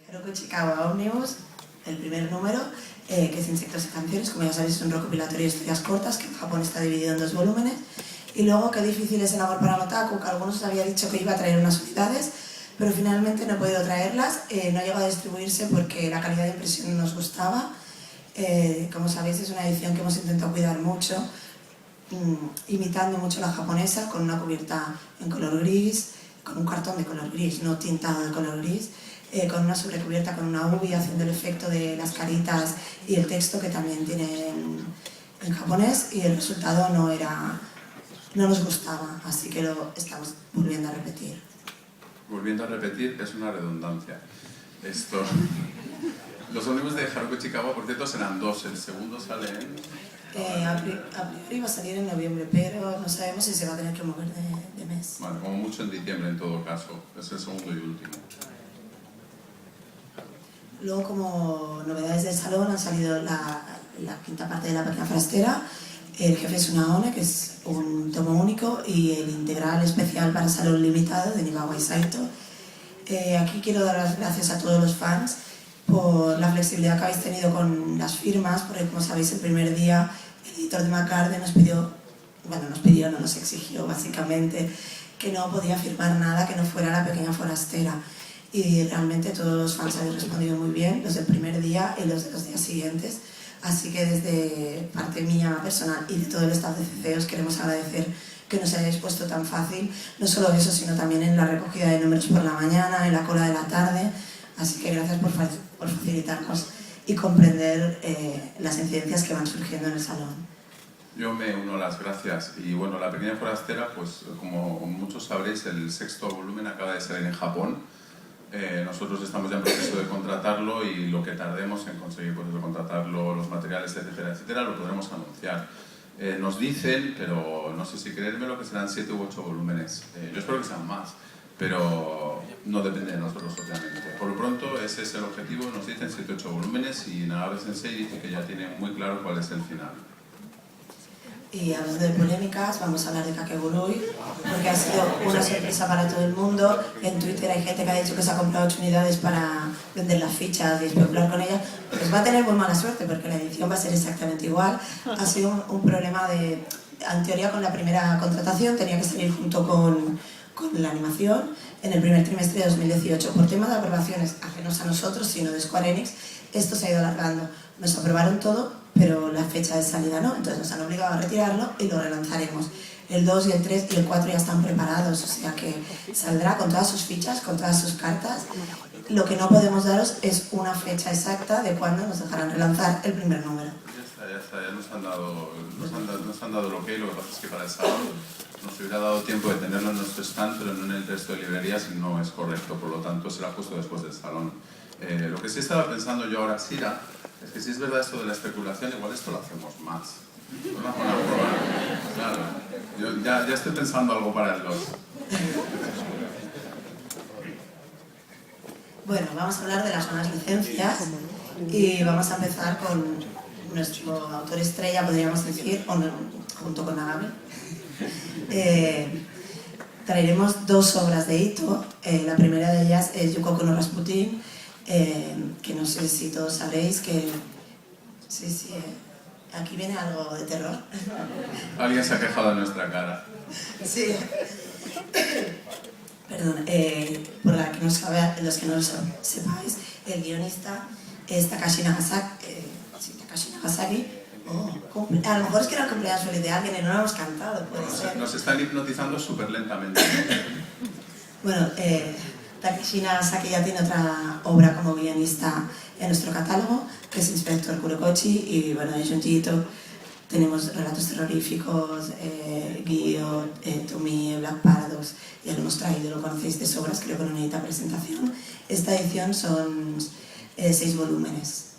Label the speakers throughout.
Speaker 1: Haruko Ichikawa Omnibus, el primer número, que es Insectos y Canciones. Como ya sabéis, es un recopilatorio de historias cortas que en Japón está dividido en 2 volúmenes. Y luego, Qué difícil es el amor para un otaku, que algunos os había dicho que iba a traer unas unidades, pero finalmente no he podido traerlas. No ha llegado a distribuirse porque la calidad de impresión no nos gustaba. Como sabéis, es una edición que hemos intentado cuidar mucho, imitando mucho la japonesa, con una cubierta en color gris, con un cartón de color gris, no tintado de color gris, con una sobrecubierta con una ubi, haciendo el efecto de las caritas y el texto que también tiene en japonés, y el resultado no nos gustaba, así que lo estamos volviendo a repetir.
Speaker 2: Volviendo a repetir es una redundancia. Los ómnibus de Haruko Ichikawa, por cierto, serán 2. El segundo sale en...
Speaker 1: A priori va a salir en noviembre, pero no sabemos si se va a tener que mover de mes.
Speaker 2: Vale, como mucho en diciembre en todo caso. Es el segundo y último.
Speaker 1: Luego, como novedades del salón, han salido la quinta parte de La Pequeña Forastera, El jefe es una ONE, que es un tomo único, y el integral especial para salón limitado de Nigawa Saito. Aquí quiero dar las gracias a todos los fans por la flexibilidad que habéis tenido con las firmas, porque como sabéis, el primer día el editor de McCartney nos exigió básicamente que no podía firmar nada que no fuera La Pequeña Forastera. Y realmente todos los fans habéis respondido muy bien, los del primer día y los de los días siguientes. Así que desde parte mía personal y de todo el staff de CC os queremos agradecer que nos hayáis puesto tan fácil, no solo eso, sino también en la recogida de números por la mañana, en la cola de la tarde. Así que gracias por facilitarnos y comprender las incidencias que van surgiendo en el salón.
Speaker 2: Yo me uno a las gracias. Y bueno, La Pequeña Forastera, pues como muchos sabréis, el 6º volumen acaba de salir en Japón. Nosotros estamos ya en proceso de contratarlo y lo que tardemos en conseguir contratarlo, los materiales, etcétera, etcétera, lo podremos anunciar. Nos dicen, pero no sé si creérmelo, que serán 7 u 8 volúmenes. Yo espero que sean más, pero no depende de nosotros, obviamente. Por lo pronto, ese es el objetivo, nos dicen 7 u 8 volúmenes y Nagabe Sensei dice que ya tiene muy claro cuál es el final.
Speaker 1: Y hablando de polémicas, vamos a hablar de Kakegurui, porque ha sido una sorpresa para todo el mundo. En Twitter hay gente que ha dicho que se ha comprado 8 unidades para vender las fichas y especular con ellas. Pues va a tener muy mala suerte, porque la edición va a ser exactamente igual. Ha sido un problema en teoría, con la primera contratación, tenía que salir junto con la animación en el primer trimestre de 2018. Por tema de aprobaciones ajenos a nosotros, sino de Square Enix, esto se ha ido alargando. Nos aprobaron todo, pero la fecha de salida no, entonces nos han obligado a retirarlo y lo relanzaremos. El 2 y el 3 y el 4 ya están preparados, o sea que saldrá con todas sus fichas, con todas sus cartas. Lo que no podemos daros es una fecha exacta de cuándo nos dejarán relanzar el primer número.
Speaker 2: Ya está, ya nos han dado el ok. Lo que pasa es que para el sábado nos hubiera dado tiempo de tenerlo en nuestro stand, pero no en el resto de librerías, y no es correcto, por lo tanto será justo después del salón. Lo que sí estaba pensando yo ahora, Sira, es que si es verdad esto de la especulación, igual esto lo hacemos más. Vamos a probar. Claro, yo ya estoy pensando algo para el 2.
Speaker 1: Bueno, vamos a hablar de las nuevas licencias y vamos a empezar con nuestro autor estrella, podríamos decir, junto con Nagabe. Traeremos 2 obras de Ito. La primera de ellas es Yukoku no Rasputin, que no sé si todos sabréis que... Sí, aquí viene algo de terror.
Speaker 2: Alguien se ha quejado de nuestra cara.
Speaker 1: Sí. Perdón, por los que no lo sepáis, el guionista es Takashi Nagasaki. A lo mejor es que era el cumpleaños feliz de alguien y no lo hemos cantado, puede ser.
Speaker 2: Nos están hipnotizando súper lentamente.
Speaker 1: Bueno, Takashi Nagasaki ya tiene otra obra como guionista en nuestro catálogo, que es Inspector Kurokochi, y bueno, de Junji Ito tenemos Relatos terroríficos, Gyo, Tomie, Black Paradox, ya lo hemos traído, lo conocéis de sobras, creo que no necesita presentación. Esta edición son 6 volúmenes.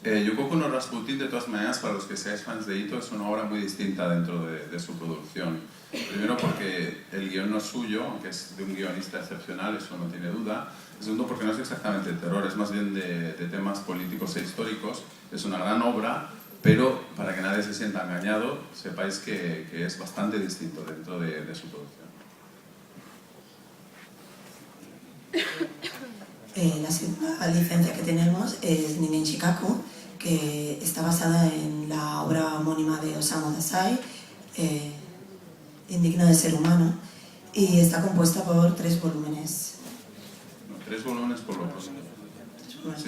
Speaker 2: Yukoku no Rasputin, de todas maneras, para los que seáis fans de Ito, es una obra muy distinta dentro de su producción. Primero porque el guión no es suyo, aunque es de un guionista excepcional, eso no tiene duda. Segundo porque no es exactamente terror, es más bien de temas políticos e históricos. Es una gran obra, pero para que nadie se sienta engañado, sepáis que es bastante distinto dentro de su producción.
Speaker 1: La segunda licencia que tenemos es Ningen Shikaku, que está basada en la obra homónima de Osamu Dazai, Indigno de ser humano, y está compuesta por 3 volúmenes.
Speaker 2: No, 3 volúmenes por lo pronto. Sí.
Speaker 1: Pues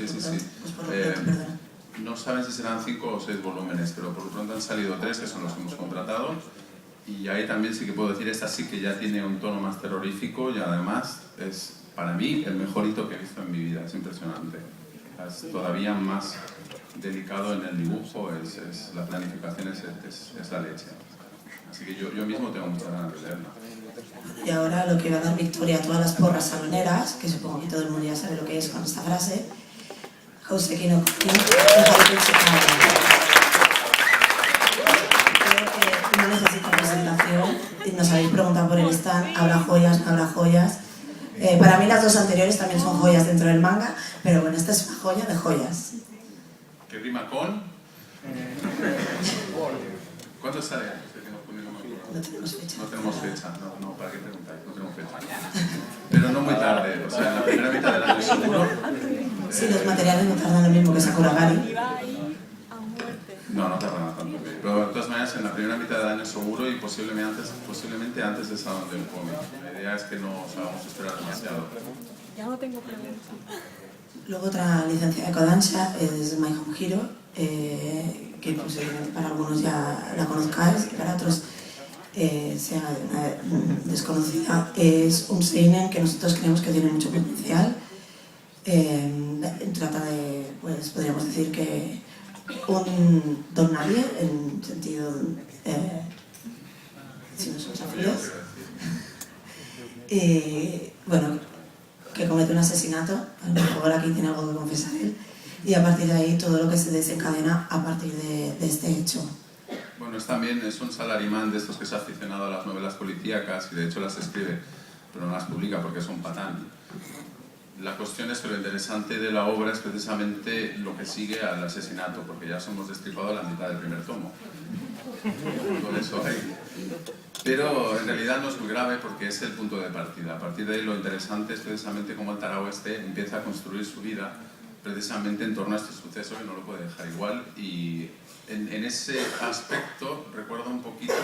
Speaker 1: por lo pronto, perdona.
Speaker 2: No saben si serán 5 o 6 volúmenes, pero por lo pronto han salido 3, que son los que hemos contratado. Y ahí también sí que puedo decir, esta sí que ya tiene un tono más terrorífico y además es, para mí, el mejor hito que he visto en mi vida. Es impresionante. Es todavía más delicado en el dibujo, la planificación es la leche. Así que yo mismo tengo muchas ganas de leerla.
Speaker 1: Y ahora lo que va a dar victoria a todas las porras saloneras, que supongo que todo el mundo ya sabe lo que es con esta frase, Houseki no Creo que no necesita presentación. Nos habéis preguntado por el stand, ¿habrá joyas, no habrá joyas? Para mí las 2 anteriores también son joyas dentro del manga, pero bueno, esta es una joya de joyas.
Speaker 2: ¿Qué rima con? ¿Cuándo sale?
Speaker 1: No tenemos fecha.
Speaker 2: No tenemos fecha, no, ¿para qué preguntáis? No tenemos fecha. Pero no muy tarde, o sea, en la primera mitad del año seguro.
Speaker 1: Sí, los materiales no tardan lo mismo que Sakuragari.
Speaker 2: No tardan tanto. Pero de todas maneras, en la primera mitad del año seguro y posiblemente antes del Salón del Cómic. La idea es que no os hagamos esperar demasiado.
Speaker 3: Ya no tengo preguntas.
Speaker 1: Luego otra licencia de Kodansha es My Home Hero, que posiblemente para algunos ya la conozcáis y para otros sea una desconocida. Es un seinen que nosotros creemos que tiene mucho potencial. Trata de, pues podríamos decir que un don nadie, en sentido, si no somos afiliados, bueno, que comete un asesinato, a lo mejor aquí tiene algo que confesar él, y a partir de ahí todo lo que se desencadena a partir de este hecho.
Speaker 2: Bueno, es un salarimán de estos que se ha aficionado a las novelas policíacas y de hecho las escribe, pero no las publica porque es un patán. La cuestión es que lo interesante de la obra es precisamente lo que sigue al asesinato, porque ya os hemos destripado la mitad del primer tomo. Con eso hay. Pero en realidad no es muy grave porque es el punto de partida. A partir de ahí lo interesante es precisamente cómo el tarao empieza a construir su vida precisamente en torno a este suceso que no lo puede dejar igual. Y en ese aspecto recuerda un poquito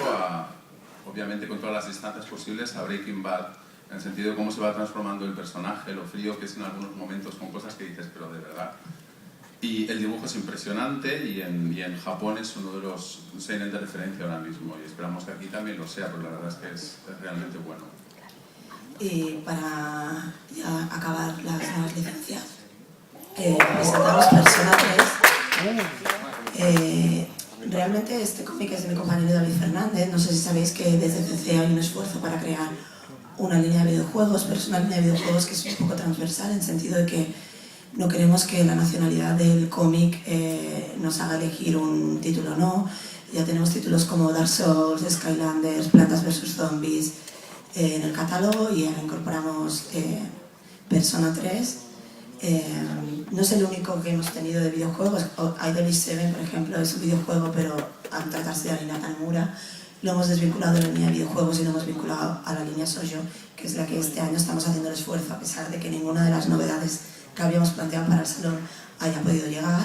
Speaker 2: obviamente con todas las distancias posibles, a Breaking Bad, en el sentido de cómo se va transformando el personaje, lo frío que es en algunos momentos con cosas que dices, pero de verdad. Y el dibujo es impresionante y en Japón es uno de los seinen de referencia ahora mismo y esperamos que aquí también lo sea, pero la verdad es que es realmente bueno.
Speaker 1: Y para ya acabar las nuevas licencias, presentamos personajes. Realmente este cómic es de mi compañero David Fernández. No sé si sabéis que desde CC hay un esfuerzo para crear una línea de videojuegos, pero es una línea de videojuegos que es un poco transversal en el sentido de que no queremos que la nacionalidad del cómic nos haga elegir un título o no. Ya tenemos títulos como Dark Souls, Skylanders, Plantas vs Zombies en el catálogo y ahora incorporamos Persona 3. No es el único que hemos tenido de videojuegos. Idolish 7, por ejemplo, es un videojuego, pero al tratarse de Arina Tanimura lo hemos desvinculado de la línea de videojuegos y lo hemos vinculado a la línea Shoujo, que es la que este año estamos haciendo el esfuerzo, a pesar de que ninguna de las novedades que habíamos planteado para el salón haya podido llegar,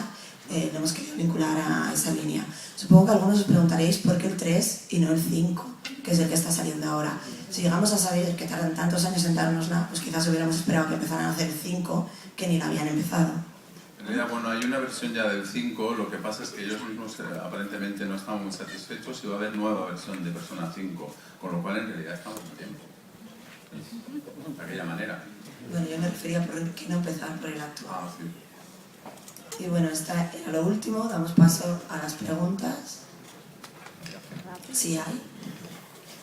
Speaker 1: lo hemos querido vincular a esa línea. Supongo que algunos os preguntaréis por qué el 3 y no el 5, que es el que está saliendo ahora. Si llegamos a saber que tardan tantos años en darnosla, pues quizás hubiéramos esperado que empezaran a hacer el 5, que ni la habían empezado.
Speaker 2: En realidad, bueno, hay una versión ya del 5, lo que pasa es que ellos mismos aparentemente no están muy satisfechos y va a haber nueva versión de Persona 5, con lo cual en realidad estamos en tiempo. De aquella manera.
Speaker 1: Bueno, yo me refería por qué no empezar por el actual.
Speaker 2: Ah, sí.
Speaker 1: Y bueno, esta era lo último, damos paso a las preguntas. ¿Sí hay?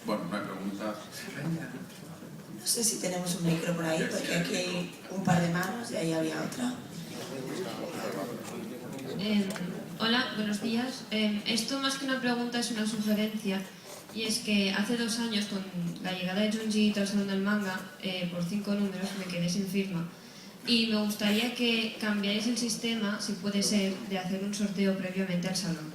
Speaker 2: Bueno, no hay preguntas.
Speaker 1: No sé si tenemos un micro por ahí, porque aquí hay un par de manos y ahí había otra.
Speaker 4: Hola, buenos días. Esto más que una pregunta es una sugerencia, y es que hace 2 años, con la llegada de Junji Ito al Salón del Manga, por 5 números me quedé sin firma. Y me gustaría que cambiáis el sistema, si puede ser, de hacer un sorteo previamente al salón.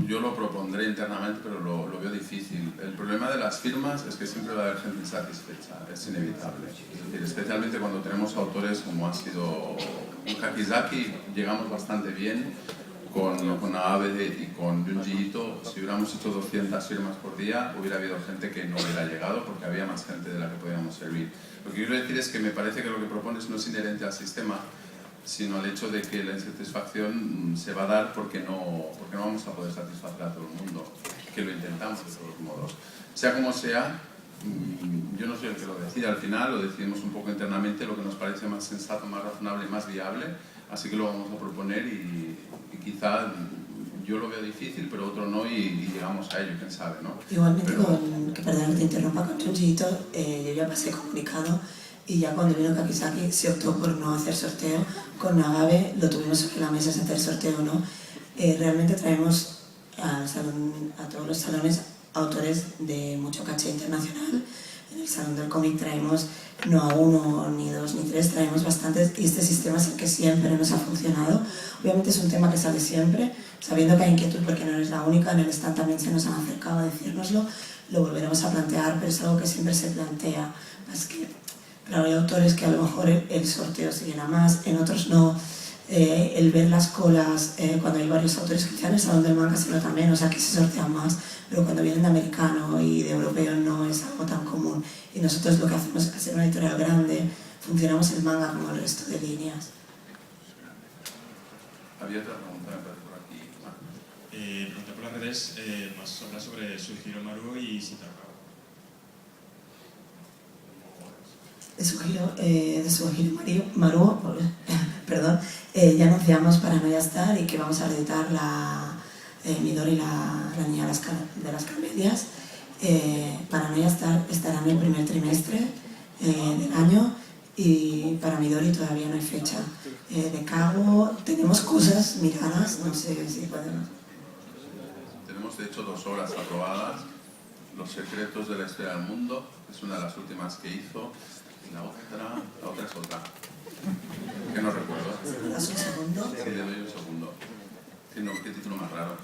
Speaker 2: Yo lo propondré internamente, pero lo veo difícil. El problema de las firmas es que siempre va a haber gente insatisfecha, es inevitable. Es decir, especialmente cuando tenemos autores como ha sido Kakizaki, llegamos bastante bien con Abe y con Junji Ito. Si hubiéramos hecho 200 firmas por día, hubiera habido gente que no hubiera llegado porque había más gente de la que podíamos servir. Lo que quiero decir es que me parece que lo que propones no es inherente al sistema, sino al hecho de que la insatisfacción se va a dar porque no vamos a poder satisfacer a todo el mundo, que lo intentamos de todos modos. Sea como sea, yo no soy el que lo decide al final, lo decidimos un poco internamente, lo que nos parece más sensato, más razonable, más viable, así que lo vamos a proponer y quizá yo lo veo difícil, pero otro no y llegamos a ello, quién sabe, ¿no?
Speaker 1: Igualmente,
Speaker 2: Pero...
Speaker 1: que perdón que te interrumpa, con Junji Ito, yo ya pasé comunicado. Y ya cuando vino Kakizaki se optó por no hacer sorteo. Con Nagabe lo tuvimos sobre la mesa, si hacer sorteo o no. Realmente traemos a todos los salones autores de mucho caché internacional. En el salón del cómic traemos no a uno, ni dos, ni tres, traemos bastantes. Y este sistema es el que siempre nos ha funcionado. Obviamente es un tema que sale siempre, sabiendo que hay inquietud porque no eres la única. En el stand también se nos han acercado a decírnoslo. Lo volveremos a plantear, pero es algo que siempre se plantea. Es que claro, hay autores que a lo mejor el sorteo se llena más, en otros no. El ver las colas, cuando hay varios autores que en el salón del manga se nota menos, aquí se sortean más, pero cuando vienen de americano y de europeo no es algo tan común. Y nosotros lo que hacemos es ser una editorial grande, funcionamos el manga como el resto de líneas.
Speaker 2: Había otra pregunta, me parece, por aquí.
Speaker 5: Pregunta por las redes, nos habla sobre Shuhiro Maruo y Shitakawa.
Speaker 1: De Shuhiro Maruo, perdón, ya anunciamos Paranoia Star y que vamos a reeditar la Midori, la niña de las camelias. Paranoia Star estará en el primer trimestre del año y para Midori todavía no hay fecha. De Kago tenemos cosas miradas, no sé si podemos.
Speaker 2: Tenemos de hecho 2 obras aprobadas, Los secretos de la historia del mundo, es una de las últimas que hizo. La otra es otra, que no recuerdo.
Speaker 1: ¿Me das un segundo?
Speaker 2: Sí, le doy un segundo. Qué título más raro.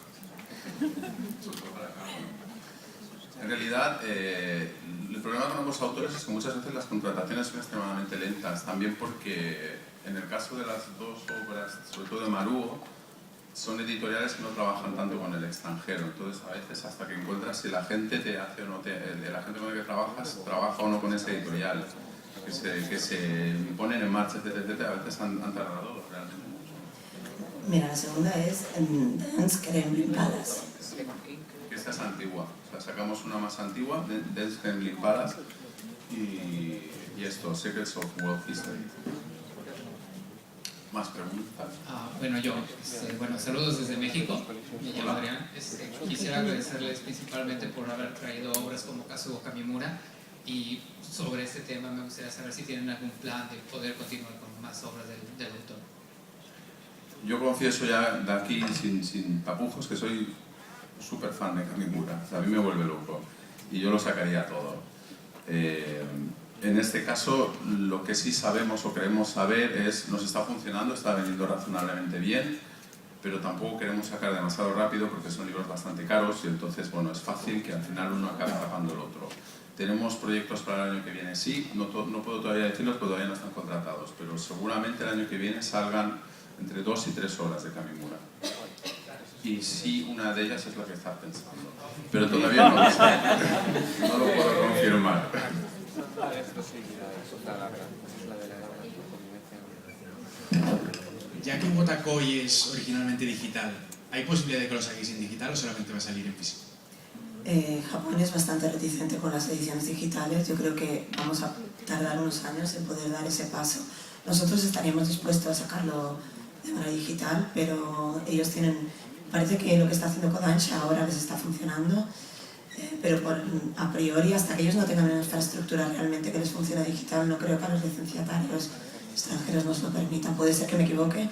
Speaker 2: En realidad, el problema con ambos autores es que muchas veces las contrataciones son extremadamente lentas, también porque en el caso de las 2 obras, sobre todo de Maruo, son editoriales que no trabajan tanto con el extranjero, entonces a veces hasta que encuentras si la gente te hace o no la gente con la que trabajas trabaja o no con ese editorial. Que se ponen en marcha, etcétera, a veces han tardado realmente mucho.
Speaker 1: Mira, la segunda es Dance Kremlin Palace.
Speaker 2: Esta es antigua, o sea, sacamos una más antigua, Dance Kremlin Palace, y esto, Secrets of World History. ¿Más preguntas?
Speaker 6: Bueno, saludos desde México, me llamo Adrián. Quisiera agradecerles principalmente por haber traído obras como Kazuo Kamimura. Y sobre este tema me gustaría saber si tienen algún plan de poder continuar con más obras del autor.
Speaker 2: Yo confieso ya de aquí, sin tapujos, que soy súper fan de Kamimura. O sea, a mí me vuelve loco y yo lo sacaría todo. En este caso, lo que sí sabemos o queremos saber es, nos está funcionando, está vendiendo razonablemente bien, pero tampoco queremos sacar demasiado rápido porque son libros bastante caros y entonces, bueno, es fácil que al final uno acabe tapando el otro. Tenemos proyectos para el año que viene, sí, no puedo todavía decirlos porque todavía no están contratados, pero seguramente el año que viene salgan entre 2 y 3 obras de Kamimura. Y sí, una de ellas es la que estás pensando, pero todavía no lo sé, no lo puedo confirmar.
Speaker 7: Ya que Wotakoi es originalmente digital, ¿hay posibilidad de que lo saquéis en digital o solamente va a salir en físico?
Speaker 1: Japón es bastante reticente con las ediciones digitales. Yo creo que vamos a tardar unos años en poder dar ese paso. Nosotros estaríamos dispuestos a sacarlo de manera digital, pero ellos parece que lo que está haciendo Kodansha ahora les está funcionando, pero a priori, hasta que ellos no tengan una infraestructura realmente que les funcione digital, no creo que a los licenciatarios extranjeros nos lo permitan. Puede ser que me equivoque,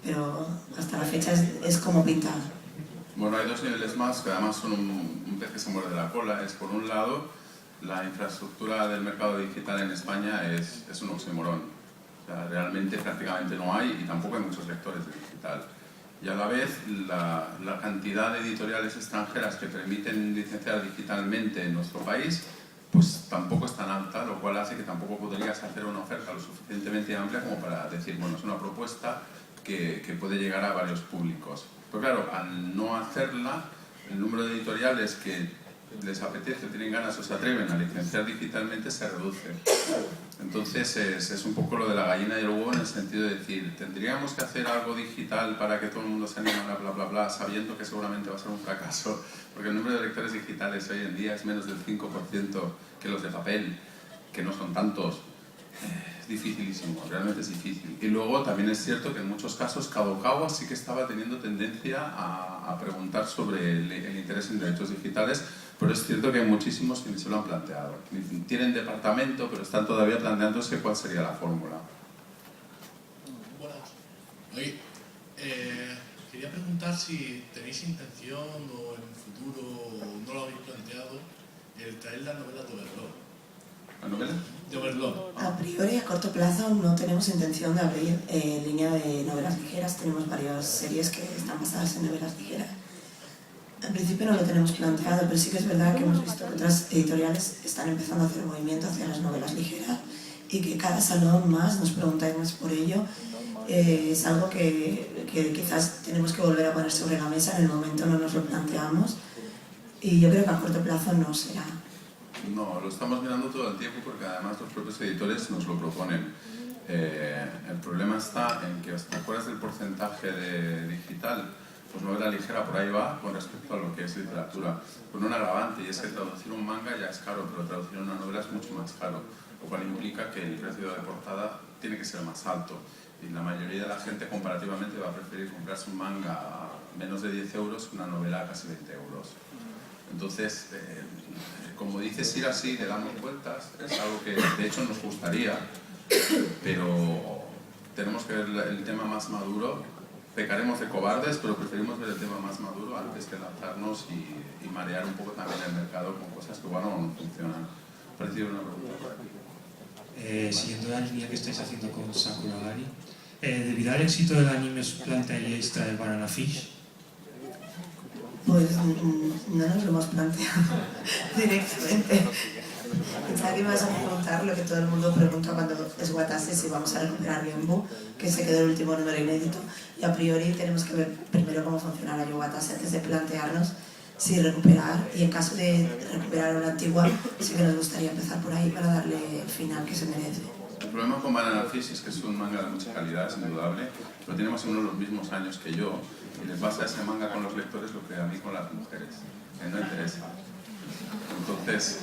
Speaker 1: pero hasta la fecha es como pintar.
Speaker 2: Bueno, hay 2 niveles más que además son un pez que se muerde la cola. Es, por un lado, la infraestructura del mercado digital en España es un oxímoron. O sea, realmente prácticamente no hay y tampoco hay muchos lectores de digital. y a la vez la cantidad de editoriales extranjeras que permiten licenciar digitalmente en nuestro país pues tampoco es tan alta, lo cual hace que tampoco podrías hacer una oferta lo suficientemente amplia como para decir, bueno, es una propuesta que puede llegar a varios públicos. Pero claro, al no hacerla, el número de editoriales que les apetece, tienen ganas o se atreven a licenciar digitalmente se reduce. Entonces es un poco lo de la gallina y el huevo en el sentido de decir, tendríamos que hacer algo digital para que todo el mundo se animara, bla, bla, bla, sabiendo que seguramente va a ser un fracaso, porque el número de lectores digitales hoy en día es menos del 5% que los de papel, que no son tantos. Es dificilísimo, realmente es difícil. Y luego también es cierto que en muchos casos Kadokawa sí que estaba teniendo tendencia a preguntar sobre el interés en derechos digitales, pero es cierto que hay muchísimos que ni se lo han planteado. Tienen departamento, pero están todavía planteándose cuál sería la fórmula.
Speaker 8: Buenas. Oye, quería preguntar si tenéis intención o en un futuro, o no lo habéis planteado, el traer las novelas de Overlord.
Speaker 2: ¿La novela?
Speaker 8: De Overlord.
Speaker 1: A priori, a corto plazo, no tenemos intención de abrir línea de novelas ligeras. Tenemos varias series que están basadas en novelas ligeras. En principio no lo tenemos planteado, pero sí que es verdad que hemos visto que otras editoriales están empezando a hacer movimiento hacia las novelas ligeras y que cada salón más nos preguntáis más por ello. Es algo que quizás tenemos que volver a poner sobre la mesa, en el momento no nos lo planteamos y yo creo que a corto plazo no será.
Speaker 2: No, lo estamos mirando todo el tiempo porque además los propios editores nos lo proponen. El problema está en que, ¿te acuerdas del porcentaje de digital? Pues novela ligera por ahí va con respecto a lo que es literatura. Con un agravante, y es que traducir un manga ya es caro, pero traducir una novela es mucho más caro, lo cual implica que el precio de portada tiene que ser más alto. Y la mayoría de la gente comparativamente va a preferir comprarse un manga a menos de 10 euros que una novela a casi 20 euros. Entonces, como dices, ir así, le damos vueltas, es algo que de hecho nos gustaría, pero tenemos que ver el tema más maduro. Pecaremos de cobardes, pero preferimos ver el tema más maduro antes que lanzarnos y marear un poco también el mercado con cosas que igual no funcionan. ¿Parecido una pregunta?
Speaker 9: Siguiendo la línea que estáis haciendo con Sakuragari, debido al éxito del anime, ¿os plantearíais traer Banana Fish?
Speaker 1: Pues no nos lo hemos planteado directamente. Pensaba que me vas a preguntar lo que todo el mundo pregunta cuando es Watase, si vamos a recuperar Genbu, que se quedó el último número inédito. Y a priori tenemos que ver primero cómo funciona la Watase antes de plantearnos si recuperar. Y en caso de recuperar una antigua, sí que nos gustaría empezar por ahí para darle el final que se merece.
Speaker 2: El problema con Banana Fish es que es un manga de mucha calidad, es indudable, pero tiene más o menos los mismos años que yo. Y les pasa a ese manga con los lectores lo que a mí con las mujeres, que no interesa. Entonces,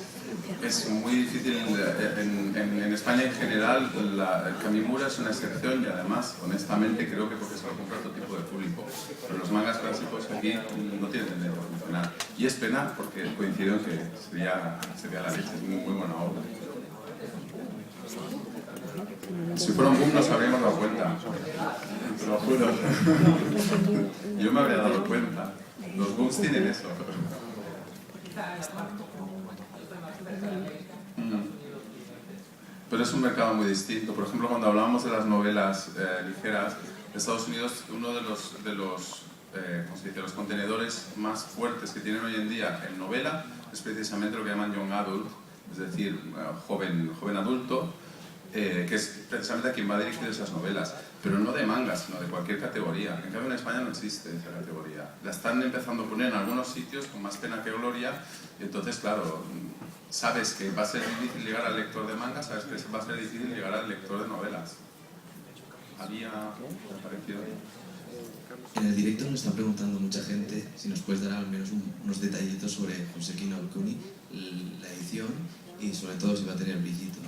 Speaker 2: es muy difícil, en España en general, el Kamimura es una excepción y además, honestamente, creo que porque se lo compra otro tipo de público. Pero los mangas clásicos aquí no tienen tendencia a funcionar. Y es pena porque coincido en que sería la leche, es muy buena obra. Si fuera un boom nos habríamos dado cuenta, te lo juro. Yo me habría dado cuenta. Los booms tienen eso. Pero es un mercado muy distinto. Por ejemplo, cuando hablábamos de las novelas ligeras, Estados Unidos, uno de los ¿cómo se dice? Los contenedores más fuertes que tienen hoy en día en novela es precisamente lo que llaman young adult, es decir, joven adulto, que es precisamente a quien va dirigido esas novelas, pero no de manga, sino de cualquier categoría. En cambio en España no existe esa categoría. La están empezando a poner en algunos sitios con más pena que gloria, y entonces, claro, sabes que va a ser difícil llegar al lector de manga, sabes que va a ser difícil llegar al lector de novelas. ¿Había parecido?
Speaker 10: En el directo nos está preguntando mucha gente si nos puedes dar al menos unos detallitos sobre Hoseki no Kuni, la edición y sobre todo si va a tener brillito.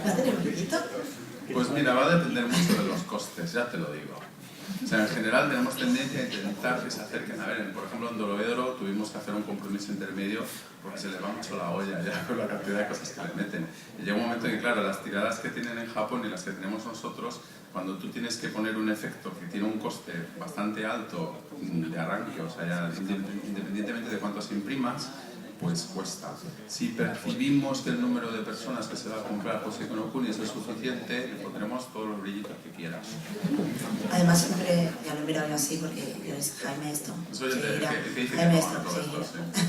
Speaker 1: ¿Va a tener brillito?
Speaker 2: Pues mira, va a depender mucho de los costes, ya te lo digo. O sea, en general tenemos tendencia a intentar que se acerquen. A ver, por ejemplo, en Dorohedoro tuvimos que hacer un compromiso intermedio porque se les va mucho la olla ya con la cantidad de cosas que le meten. Y llega un momento en que, claro, las tiradas que tienen en Japón y las que tenemos nosotros, cuando tú tienes que poner un efecto que tiene un coste bastante alto de arranque, o sea, ya independientemente de cuántos imprimas, pues cuesta. Si percibimos que el número de personas que se va a comprar Joseki no Kuni es suficiente, le pondremos todos los brillitos que quieras.
Speaker 1: Además siempre, ya lo he mirado yo así porque yo es Jaime esto.
Speaker 2: Eso ya te dice
Speaker 1: Jaime
Speaker 2: que
Speaker 1: esto,
Speaker 2: no, todo esto,
Speaker 1: sí.
Speaker 2: sí.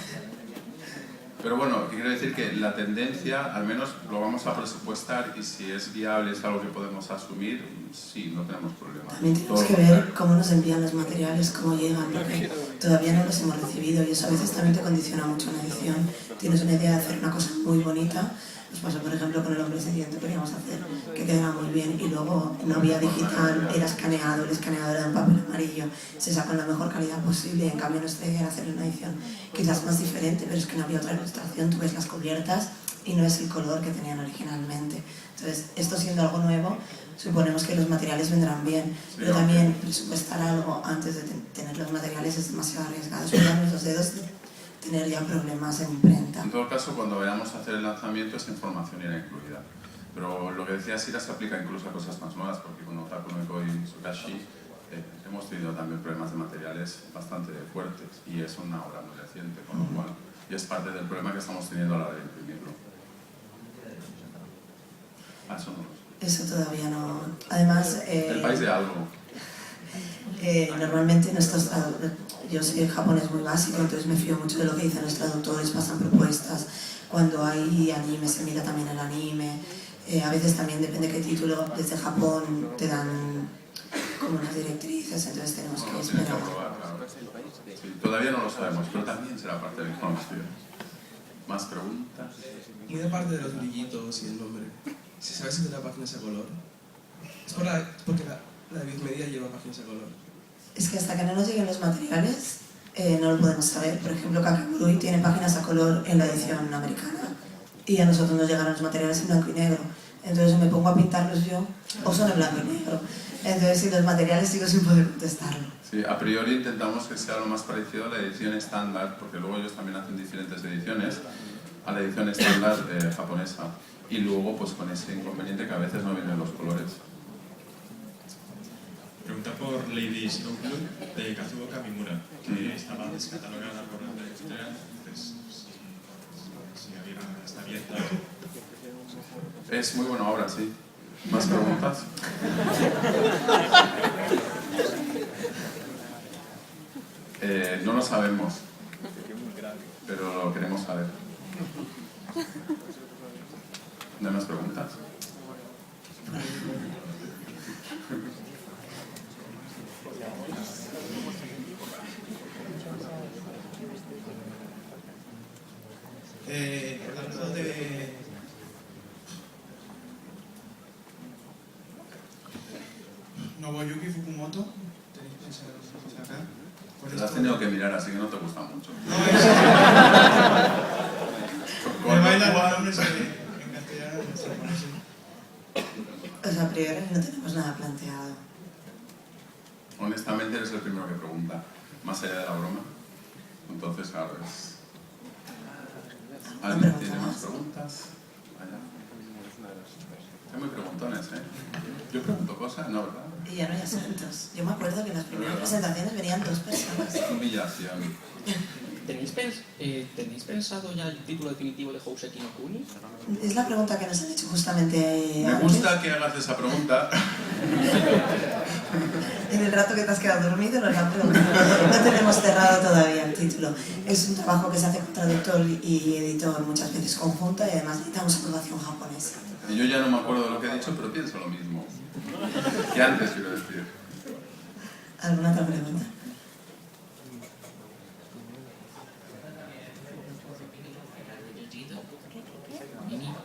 Speaker 2: Pero bueno, quiero decir que la tendencia, al menos lo vamos a presupuestar y si es viable, es algo que podemos asumir, sí, no tenemos problema.
Speaker 1: También tenemos que ver cómo nos envían los materiales, cómo llegan, porque todavía no los hemos recibido y eso a veces también te condiciona mucho una edición. Tienes una idea de hacer una cosa muy bonita, nos pasó por ejemplo con El hombre sediento, queríamos hacer que quedara muy bien y luego no había digital, era escaneado, el escaneador era un papel amarillo, se sacó en la mejor calidad posible y en cambio nuestra idea era hacer una edición quizás más diferente, pero es que no había otra ilustración, tú ves las cubiertas y no es el color que tenían originalmente. Entonces, esto siendo algo nuevo, suponemos que los materiales vendrán bien, pero también presupuestar algo antes de tener los materiales es demasiado arriesgado, es los dedos de tener ya problemas en imprenta.
Speaker 2: En todo caso, cuando vayamos a hacer el lanzamiento, esa información irá incluida. Pero lo que decía Sira se aplica incluso a cosas más nuevas, porque con Otaku no Koi y Sukashi hemos tenido también problemas de materiales bastante fuertes y es una obra muy reciente, con lo cual y es parte del problema que estamos teniendo a la hora de imprimirlo. Eso no lo sé.
Speaker 1: Eso todavía no. Además,
Speaker 2: el país de algo.
Speaker 1: Normalmente nuestros traductores, yo sé japonés muy básico, entonces me fío mucho de lo que dicen los traductores, pasan propuestas. Cuando hay anime se mira también el anime. A veces también depende qué título, desde Japón te dan como unas directrices, entonces tenemos que esperar.
Speaker 2: Que aprobar, claro. Sí, todavía no lo sabemos, pero también será parte de la información. ¿Más preguntas?
Speaker 11: Muy aparte de los brillitos y el nombre, ¿se sabe si tendrá páginas a color? Es porque la de Bizmedia lleva páginas a color.
Speaker 1: Es que hasta que no nos lleguen los materiales no lo podemos saber. Por ejemplo, Kakegurui tiene páginas a color en la edición americana y a nosotros nos llegaron los materiales en blanco y negro. Entonces me pongo a pintarlos yo o son en blanco y negro. Entonces si los materiales sigo sin poder contestarlo.
Speaker 2: Sí, a priori intentamos que sea lo más parecido a la edición estándar, porque luego ellos también hacen diferentes ediciones, a la edición estándar japonesa. Y luego pues con ese inconveniente que a veces no vienen los colores.
Speaker 5: Pregunta por Lady Snowblue de Kazuo Kamimura, que estaba descatalogada por la industria, entonces si está abierta.
Speaker 2: Es muy buena obra, sí. ¿Más preguntas? No lo sabemos, pero lo queremos saber. ¿No hay más preguntas?
Speaker 11: Hablando de... Nobuyuki Fukumoto, ¿tenéis pensado sacar?
Speaker 2: Te lo has tenido que mirar, así que no te gusta mucho.
Speaker 11: No, me bailan los nombres en castellano, en japonés.
Speaker 1: O sea, a priori no tenemos nada planteado.
Speaker 2: Honestamente eres el primero que pregunta, más allá de la broma. Entonces, claro, es... ¿Alguien tiene más preguntas? Allá. Hay muy preguntones, ¿eh? Yo pregunto cosas, no, ¿verdad?
Speaker 1: Y ya no hay acentos. Yo me acuerdo que en las primeras presentaciones venían 2 personas.
Speaker 2: Humillación.
Speaker 12: ¿Tenéis pensado ya el título definitivo de Joseki no Kuni?
Speaker 1: Es la pregunta que nos han hecho justamente
Speaker 2: Me
Speaker 1: antes.
Speaker 2: gusta que hagas esa pregunta.
Speaker 1: En el rato que te has quedado dormido nos la han preguntado. No tenemos cerrado todavía el título. Es un trabajo que se hace con traductor y editor muchas veces conjunto y además necesitamos aprobación japonesa.
Speaker 2: Y yo ya no me acuerdo de lo que he dicho, pero pienso lo mismo. Que antes, quiero decir.
Speaker 1: ¿Alguna otra pregunta?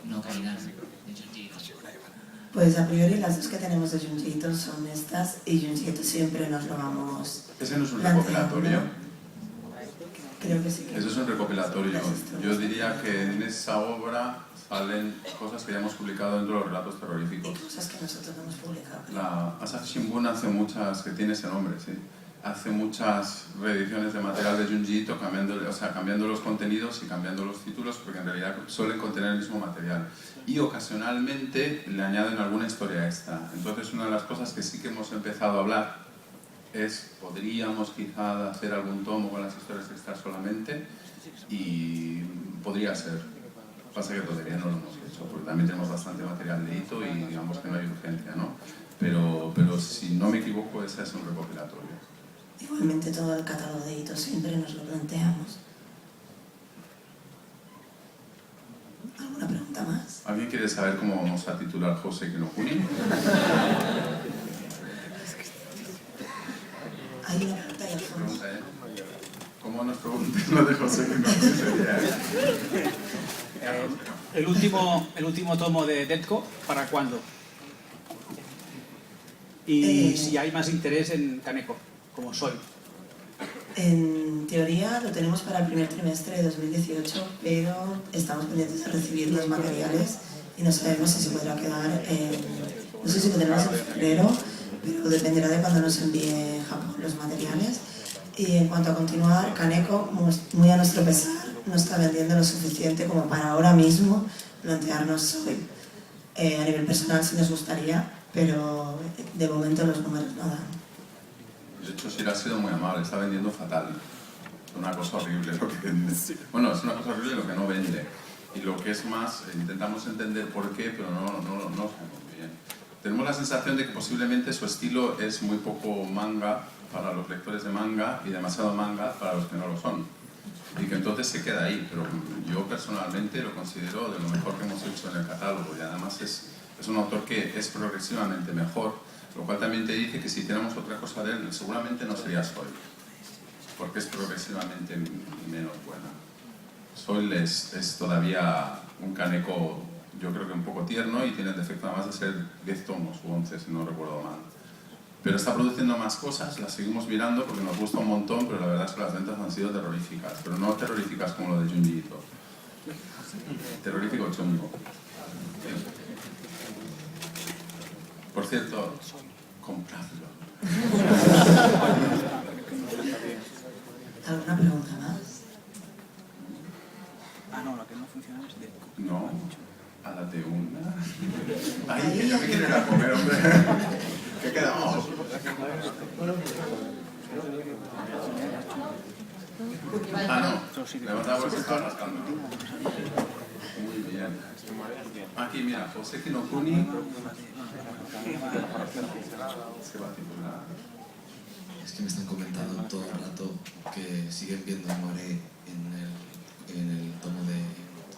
Speaker 13: No calidad de Junji.
Speaker 1: Pues a priori las dos que tenemos de Junji Ito son estas y Junji Ito siempre nos lo vamos...
Speaker 2: ¿Ese no es un
Speaker 1: planteando.
Speaker 2: recopilatorio?
Speaker 1: Creo que sí.
Speaker 2: Eso es un recopilatorio. Yo diría que en esa obra salen cosas que ya hemos publicado dentro de los relatos terroríficos.
Speaker 1: Cosas que nosotros no hemos publicado.
Speaker 2: La Asahi Shimbun hace muchas, que tiene ese nombre, sí. Hace muchas reediciones de material de Junji Ito, cambiando los contenidos y cambiando los títulos, porque en realidad suelen contener el mismo material. Y ocasionalmente le añaden alguna historia extra. Entonces una de las cosas que sí que hemos empezado a hablar es, podríamos quizá hacer algún tomo con las historias extras solamente, y podría ser. Pasa que todavía no lo hemos hecho, porque también tenemos bastante material de hito y digamos que no hay urgencia, ¿no? Pero si no me equivoco, ese es un recopilatorio.
Speaker 1: Igualmente todo el catálogo de hitos siempre nos lo planteamos. ¿Alguna pregunta más?
Speaker 2: ¿Alguien quiere saber cómo vamos a titular Houseki no Kuni?
Speaker 1: Hay una pregunta ahí al fondo.
Speaker 2: ¿Cómo nos preguntan lo de Houseki no Kuni?
Speaker 12: El último tomo de Detko, ¿para cuándo? Y si hay más interés en Kaneko, como soy.
Speaker 1: En teoría lo tenemos para el primer trimestre de 2018, pero estamos pendientes de recibir los materiales y no sabemos si se podrá quedar no sé si lo tenemos en febrero, pero dependerá de cuando nos envíe Japón los materiales. Y en cuanto a continuar, Kaneko, muy a nuestro pesar, no está vendiendo lo suficiente como para ahora mismo plantearnos hoy. A nivel personal sí nos gustaría, pero de momento los números no dan.
Speaker 2: De hecho, Shira ha sido muy amable, está vendiendo fatal. Es una cosa horrible lo que vende. Bueno, es una cosa horrible lo que no vende. Y lo que es más, intentamos entender por qué, pero no sabemos muy bien. Tenemos la sensación de que posiblemente su estilo es muy poco manga para los lectores de manga y demasiado manga para los que no lo son. Y que entonces se queda ahí, pero yo personalmente lo considero de lo mejor que hemos hecho en el catálogo. Y además es un autor que es progresivamente mejor. Lo cual también te dice que si hiciéramos otra cosa de él, seguramente no sería Soil, porque es progresivamente menos buena. Soil es todavía un Kaneko, yo creo que un poco tierno, y tiene el defecto además de ser 10 tomos u 11, si no recuerdo mal. Pero está produciendo más cosas, las seguimos mirando porque nos gusta un montón, pero la verdad es que las ventas han sido terroríficas, pero no terroríficas como lo de Junji Ito. Terrorífico chungo. Por cierto, compradlo.
Speaker 1: ¿Alguna pregunta más?
Speaker 12: No, la que no funciona es Detko.
Speaker 2: No, a la de una. Ay, que yo me quiero ir a comer, hombre. ¿Qué quedamos? No, levanta porque se está rascando. Muy bien. Aquí, mira, Houseki no Kuni.
Speaker 10: Es que me están comentando todo el rato que siguen viendo a Moiré en el tomo de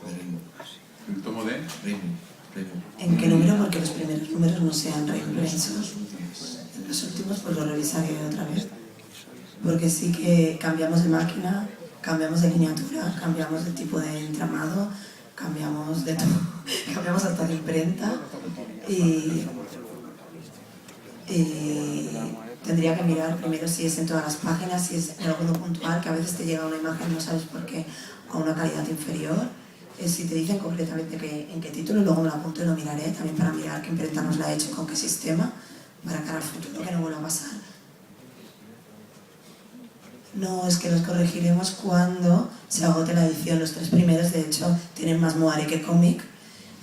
Speaker 10: Rainbow.
Speaker 2: ¿El tomo de?
Speaker 10: Rainbow.
Speaker 1: ¿En qué número? Porque los primeros números no se han reimpreso. En los últimos pues lo revisaré otra vez. Porque sí que cambiamos de máquina, cambiamos de miniatura, cambiamos de tipo de entramado, cambiamos de todo, cambiamos hasta de imprenta y tendría que mirar primero si es en todas las páginas, si es en alguno puntual, que a veces te llega una imagen, no sabes por qué, a una calidad inferior. Si te dicen concretamente en qué título, luego me lo apunto y lo miraré, también para mirar qué imprenta nos la ha hecho, con qué sistema, para cara al futuro, que no vuelva a pasar. No, es que los corregiremos cuando se agote la edición. Los 3 primeros, de hecho, tienen más moare que cómic,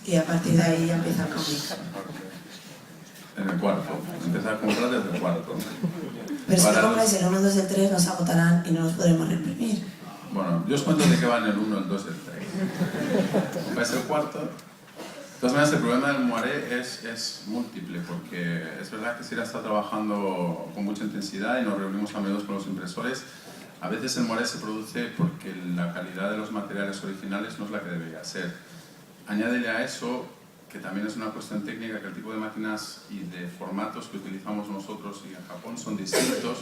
Speaker 1: y a partir de ahí ya empieza el cómic.
Speaker 2: En el cuarto. Empezar a comprar desde el cuarto.
Speaker 1: Pero si no compráis el 1, 2 y el 3, nos agotarán y no los podremos reimprimir.
Speaker 2: Bueno, yo os cuento de qué van el 1, el 2 y el 3. Compráis el cuarto. De todas maneras, el problema del moiré es múltiple, porque es verdad que Sira está trabajando con mucha intensidad y nos reunimos a menudo con los impresores. A veces el moiré se produce porque la calidad de los materiales originales no es la que debería ser. Añádele a eso, que también es una cuestión técnica, que el tipo de máquinas y de formatos que utilizamos nosotros y en Japón son distintos,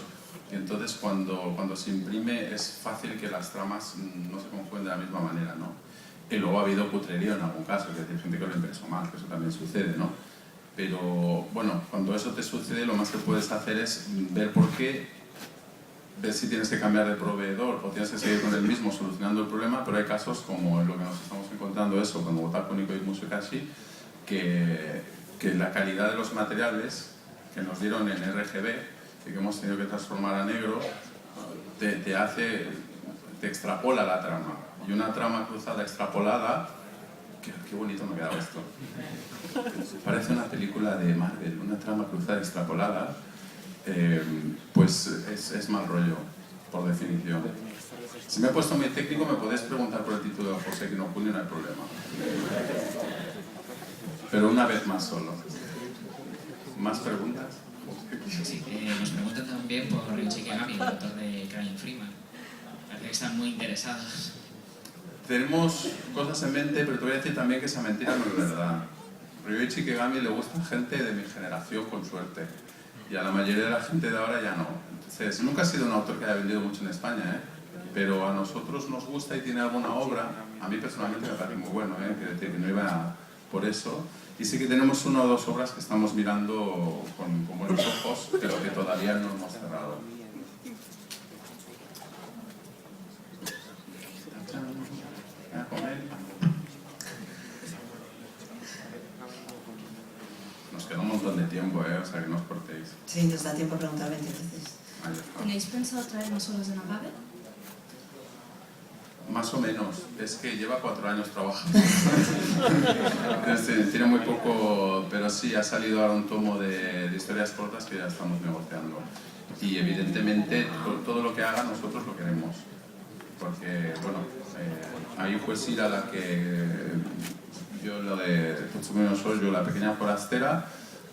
Speaker 2: y entonces cuando se imprime es fácil que las tramas no se confunden de la misma manera, ¿no? Y luego ha habido cutrerío en algún caso, que hay gente que lo impreso mal, que eso también sucede, ¿no? Pero bueno, cuando eso te sucede, lo más que puedes hacer es ver por qué, ver si tienes que cambiar de proveedor o tienes que seguir con el mismo solucionando el problema, pero hay casos como lo que nos estamos encontrando eso con Wotaku Nikkei y Musukashi, que la calidad de los materiales que nos dieron en RGB y que hemos tenido que transformar a negro te extrapola la trama. Y una trama cruzada extrapolada, qué bonito me ha quedado esto. Parece una película de Marvel, una trama cruzada extrapolada, pues es mal rollo, por definición. Si me he puesto muy técnico, me podéis preguntar por el título de Joseki no Kuni, no hay problema. Pero una vez más solo. ¿Más preguntas?
Speaker 13: Sí, nos preguntan también por Ryuichi Kegami, el autor de Crying Freeman. Parece que están muy interesados.
Speaker 2: Tenemos cosas en mente, pero te voy a decir también que esa mentira no es verdad. Ryuichi Kegami le gusta gente de mi generación, con suerte. Y a la mayoría de la gente de ahora ya no. Entonces, nunca ha sido un autor que haya vendido mucho en España, ¿eh? Pero a nosotros nos gusta y tiene alguna obra. A mí personalmente me parece muy bueno, ¿eh? Quiero decir que no iba por eso. Y sí que tenemos una o dos obras que estamos mirando con buenos ojos, pero que todavía no hemos cerrado. ¿A comer? Nos queda un montón de tiempo, o sea que no os cortéis.
Speaker 1: Sí, nos da tiempo a preguntar 20 veces.
Speaker 14: ¿Tenéis pensado traer más obras de Nagabe?
Speaker 2: Más o menos, es que lleva 4 años trabajando. Tiene muy poco, pero sí, ha salido ahora un tomo de historias cortas que ya estamos negociando. Y evidentemente todo lo que haga nosotros lo queremos. Porque, bueno, ahí fue Sira la que... Yo lo de Tsutsumi no Shoujo, la pequeña forastera,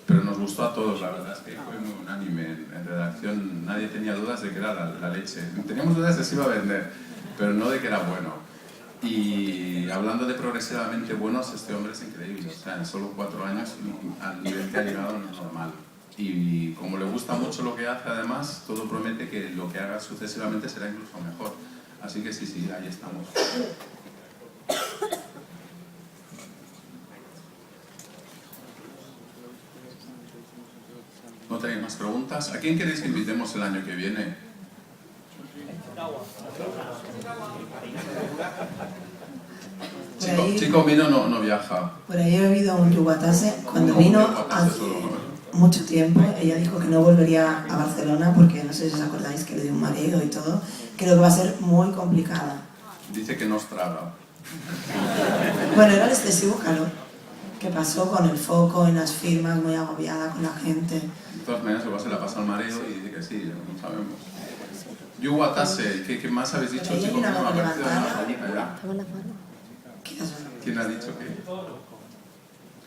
Speaker 2: pero nos gustó a todos, la verdad es que fue muy unánime. En redacción nadie tenía dudas de que era la leche. Teníamos dudas de si iba a vender, pero no de que era bueno. Y hablando de progresivamente buenos, este hombre es increíble. O sea, en solo 4 años, al nivel que ha llegado no es normal. Y como le gusta mucho lo que hace, además, todo promete que lo que haga sucesivamente será incluso mejor. Así que sí, ahí estamos. ¿No tenéis más preguntas? ¿A quién queréis que invitemos el año que viene? Chico Mino no viaja.
Speaker 1: Por ahí he oído un Yuwatase. Cuando vino hace mucho tiempo, ella dijo que no volvería a Barcelona porque no sé si os acordáis que le dio un mareo y todo. Creo que va a ser muy complicada.
Speaker 2: Dice que nos traga.
Speaker 1: Bueno, era el excesivo calor. ¿Qué pasó con el foco en las firmas, muy agobiada con la gente?
Speaker 2: De todas maneras, se la pasa al mareo y dice que sí, no sabemos. Yuwatase, ¿qué más habéis dicho, chicos? ¿Quién ha dicho qué?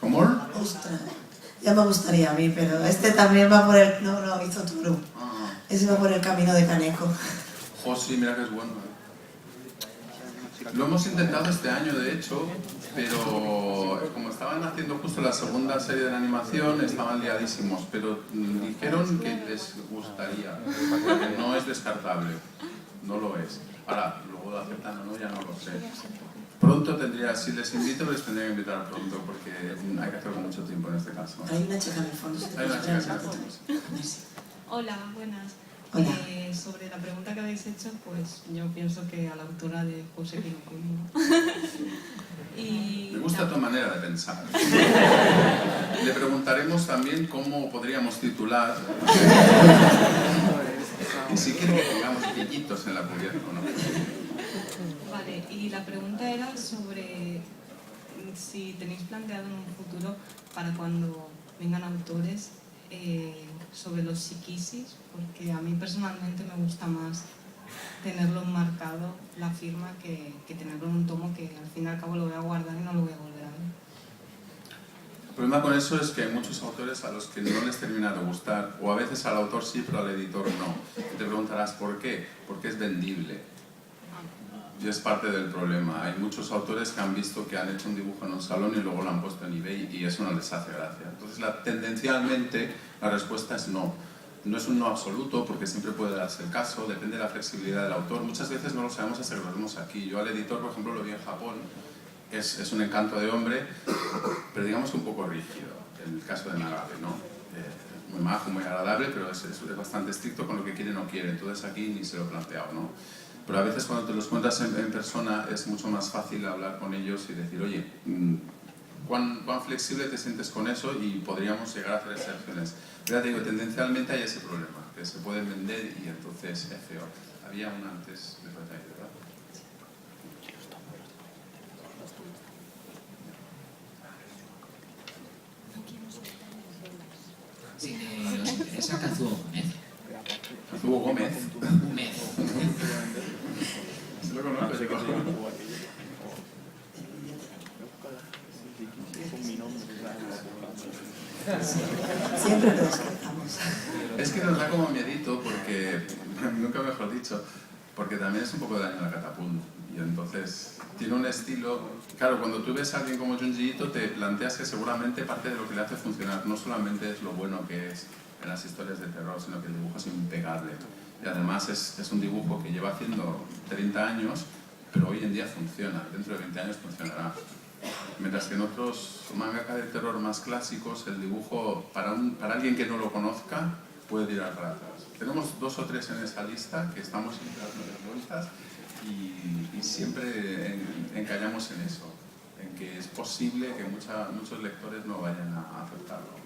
Speaker 2: ¿Cómo?
Speaker 1: Ostras, ya me gustaría a mí, pero este también va por el... No, hizo Turu. Ese va por el camino de Kaneko.
Speaker 2: Sí, mira que es bueno. Lo hemos intentado este año, de hecho, pero como estaban haciendo justo la segunda serie de la animación, estaban liadísimos, pero dijeron que les gustaría, porque no es descartable, no lo es. Ahora, luego lo aceptan o no, ya no lo sé. Pronto tendría, si les invito, les tendría que invitar pronto, porque hay que hacer con mucho tiempo en este caso.
Speaker 1: Hay una chica en el fondo.
Speaker 2: Hay una chica en el fondo.
Speaker 14: Hola, buenas.
Speaker 1: Hola.
Speaker 14: Sobre la pregunta que habéis hecho, pues yo pienso que a la autora de Joseki no Kuni.
Speaker 2: Me gusta tu manera de pensar. Le preguntaremos también cómo podríamos titular. Y si quiere que pongamos pillitos en la cubierta, ¿no?
Speaker 14: Vale, y la pregunta era sobre si tenéis planteado en un futuro para cuando vengan autores sobre los shikisis, porque a mí personalmente me gusta más tenerlo enmarcado, la firma, que tenerlo en un tomo que al fin y al cabo lo voy a guardar y no lo voy a volver a ver.
Speaker 2: El problema con eso es que hay muchos autores a los que no les termina de gustar, o a veces al autor sí, pero al editor no. Y te preguntarás, ¿por qué? Porque es vendible. Y es parte del problema. Hay muchos autores que han visto que han hecho un dibujo en un salón y luego lo han puesto en eBay y eso no les hace gracia. Entonces, tendencialmente, la respuesta es no. No es un no absoluto porque siempre puede darse el caso, depende de la flexibilidad del autor. Muchas veces no lo sabemos hasta que lo vemos aquí. Yo al editor, por ejemplo, lo vi en Japón. Es un encanto de hombre, pero digamos que un poco rígido. El caso de Nagabe, ¿no? Muy majo, muy agradable, pero es bastante estricto con lo que quiere o no quiere. Entonces aquí ni se lo he planteado, ¿no? Pero a veces cuando te los cuentas en persona es mucho más fácil hablar con ellos y decir, oye, ¿cuán flexible te sientes con eso? Y podríamos llegar a hacer excepciones. Pero ya te digo, tendencialmente hay ese problema, que se pueden vender y entonces es feo. Había un antes, me parece ahí, ¿verdad?
Speaker 13: Sí, nos interesa Kazuo Gómez.
Speaker 2: Kazuo Gómez.
Speaker 13: Gómez.
Speaker 2: Lo conozco, sí,
Speaker 1: Siempre lo descartamos.
Speaker 2: Es que nos da como miedito porque, nunca mejor dicho, porque también es un poco de daño a la catapult. Y entonces tiene un estilo... Claro, cuando tú ves a alguien como Junji Ito te planteas que seguramente parte de lo que le hace funcionar no solamente es lo bueno que es en las historias de terror, sino que el dibujo es impecable. Y además es un dibujo que lleva haciendo 30 años, pero hoy en día funciona. Dentro de 20 años funcionará. Mientras que en otros mangaka de terror más clásicos, el dibujo, para alguien que no lo conozca, puede tirar para atrás. Tenemos 2 o 3 en esa lista que estamos siempre dando vueltas y siempre encallamos en eso, en que es posible que muchos lectores no vayan a aceptarlo.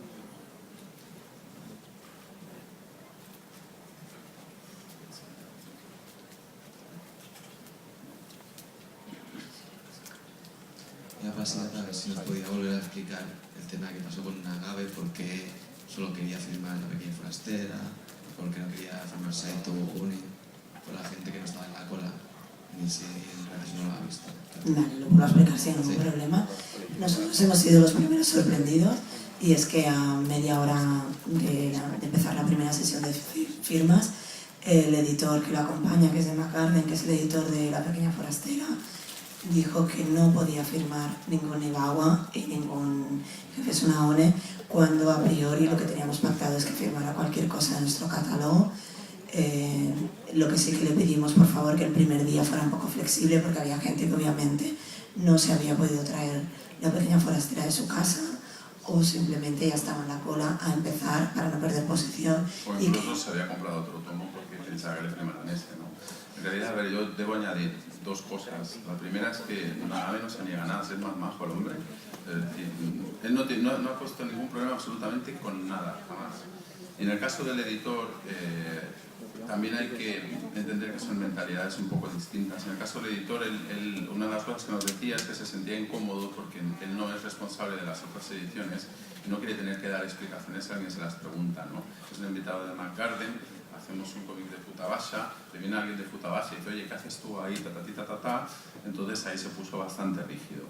Speaker 10: Era básicamente a ver si nos podía volver a explicar el tema que pasó con Nagabe, por qué solo quería firmar La Pequeña Forastera, por qué no quería firmar Saito Uni, por la gente que no estaba en la cola, ni si en realidad no lo ha visto.
Speaker 1: Vale, lo puedo explicar sin ningún problema. Nosotros hemos sido los primeros sorprendidos y es que a media hora de empezar la primera sesión de firmas, el editor que lo acompaña, que es de McCarden, que es el editor de La Pequeña Forastera, dijo que no podía firmar ningún Egawa y ningún Jefe Sunaone cuando a priori lo que teníamos pactado es que firmara cualquier cosa de nuestro catálogo. Lo que sí que le pedimos, por favor, que el primer día fuera un poco flexible porque había gente que obviamente no se había podido traer La Pequeña Forastera de su casa o simplemente ya estaba en la cola a empezar para no perder posición.
Speaker 2: O incluso se había comprado otro tomo porque pensaba que le firmaran este, ¿no? En realidad, a ver, yo debo añadir 2 cosas. La primera es que Nagabe no se niega nada, es más majo el hombre. Es decir, él no ha puesto ningún problema absolutamente con nada, jamás. Y en el caso del editor, también hay que entender que son mentalidades un poco distintas. En el caso del editor, una de las cosas que nos decía es que se sentía incómodo porque él no es responsable de las otras ediciones y no quiere tener que dar explicaciones a alguien se las pregunta, ¿no? Es un invitado de McCarden, hacemos un cómic de Futabasha, le viene alguien de Futabasha y dice, oye, ¿qué haces tú ahí? Entonces ahí se puso bastante rígido.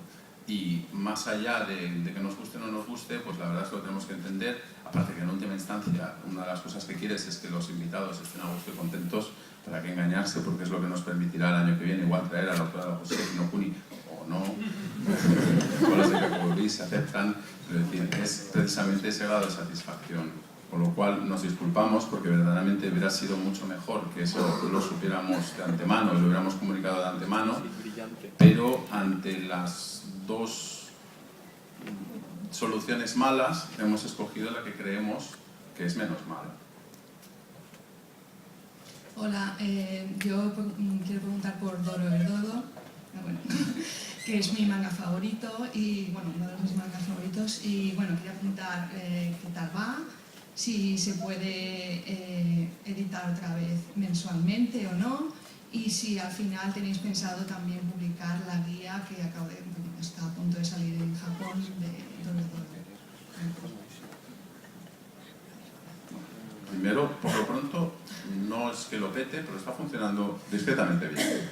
Speaker 2: Y más allá de que nos guste o no nos guste, pues la verdad es que lo tenemos que entender, aparte que en última instancia una de las cosas que quieres es que los invitados estén a gusto y contentos, para que engañarse, porque es lo que nos permitirá el año que viene igual traer a la autora José Kinokuni o no, con los de Kakuburi se aceptan, pero es decir, es precisamente ese grado de satisfacción. Con lo cual nos disculpamos porque verdaderamente hubiera sido mucho mejor que eso lo supiéramos de antemano y lo hubiéramos comunicado de antemano, pero ante las 2 soluciones malas hemos escogido la que creemos que es menos mala.
Speaker 15: Hola, yo quiero preguntar por Doro Erdodo, que es mi manga favorito y bueno, uno de mis mangas favoritos, y bueno, quería preguntar qué tal va, si se puede editar otra vez mensualmente o no, y si al final tenéis pensado también publicar la guía que está a punto de salir en Japón de Doro Erdodo.
Speaker 2: Primero, por lo pronto, no es que lo pete, pero está funcionando discretamente bien.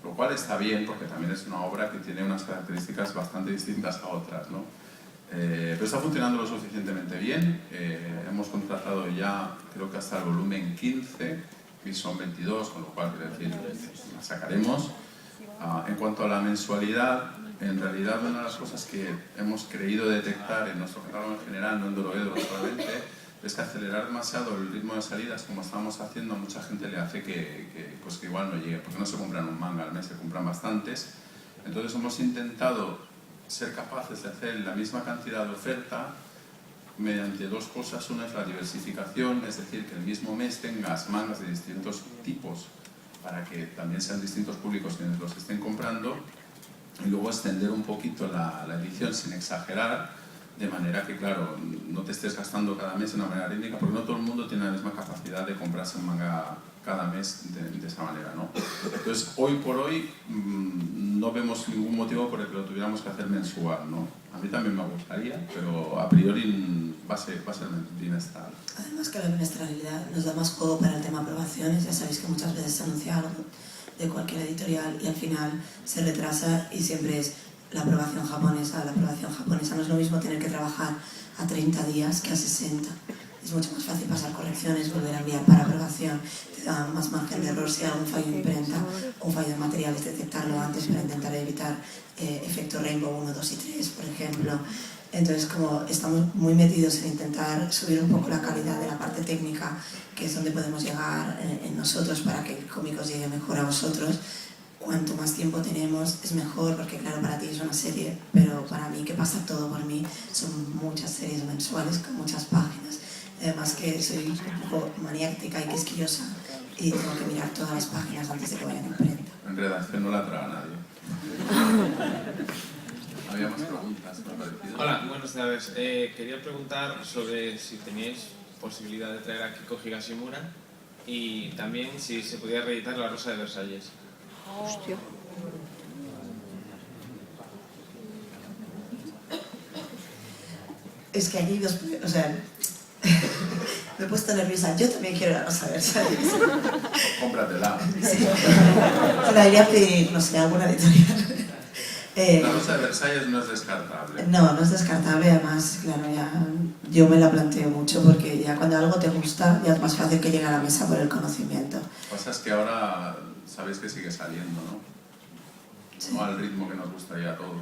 Speaker 2: Lo cual está bien porque también es una obra que tiene unas características bastante distintas a otras, ¿no? Pero está funcionando lo suficientemente bien. Hemos contratado ya, creo que hasta el volumen 15, y son 22, con lo cual, quiero decir, la sacaremos. En cuanto a la mensualidad, en realidad una de las cosas que hemos creído detectar en nuestro catálogo en general, no en Dorohedro solamente, es que acelerar demasiado el ritmo de salidas como estamos haciendo a mucha gente le hace que igual no llegue, porque no se compran un manga al mes, se compran bastantes. Entonces hemos intentado ser capaces de hacer la misma cantidad de oferta mediante 2 cosas. Una es la diversificación, es decir, que el mismo mes tengas mangas de distintos tipos para que también sean distintos públicos quienes los estén comprando, y luego extender un poquito la edición sin exagerar, de manera que, claro, no te estés gastando cada mes de una manera rítmica, porque no todo el mundo tiene la misma capacidad de comprarse un manga cada mes de esa manera, ¿no? Entonces, hoy por hoy no vemos ningún motivo por el que lo tuviéramos que hacer mensual, ¿no? A mí también me gustaría, pero a priori va a ser bimestral.
Speaker 1: Además que la bimestralidad nos da más juego para el tema aprobaciones. Ya sabéis que muchas veces se anuncia algo de cualquier editorial y al final se retrasa y siempre es la aprobación japonesa. La aprobación japonesa no es lo mismo tener que trabajar a 30 días que a 60. Es mucho más fácil pasar correcciones, volver a enviar para aprobación, te da más margen de error si hay algún fallo de imprenta o un fallo de materiales, detectarlo antes para intentar evitar efecto Rainbow 1, 2 y 3, por ejemplo. Entonces, como estamos muy metidos en intentar subir un poco la calidad de la parte técnica, que es donde podemos llegar en nosotros para que el cómic os llegue mejor a vosotros, cuanto más tiempo tenemos es mejor, porque claro, para ti es una serie, pero para mí, que pasa todo por mí, son muchas series mensuales con muchas páginas. Además que soy un poco maniática y quisquillosa y tengo que mirar todas las páginas antes de que vayan a imprenta.
Speaker 2: En redacción no la traga nadie. Había más preguntas.
Speaker 16: Hola, buenas tardes. Quería preguntar sobre si teníais posibilidad de traer a Kiko Higashimura y también si se podía reeditar La Rosa de Versalles.
Speaker 3: Hostia.
Speaker 1: Es que aquí dos... O sea... me he puesto nerviosa. Yo también quiero La Rosa de Versalles.
Speaker 2: Cómpratela.
Speaker 1: Sí. Se la iría a pedir, no sé, alguna editorial.
Speaker 2: La Rosa de Versalles no es descartable.
Speaker 1: No es descartable. Además, claro, ya yo me la planteo mucho porque ya cuando algo te gusta ya es más fácil que llegue a la mesa por el conocimiento.
Speaker 2: Lo que pasa es que ahora sabéis que sigue saliendo, ¿no? Sí. No al ritmo que nos gustaría a todos.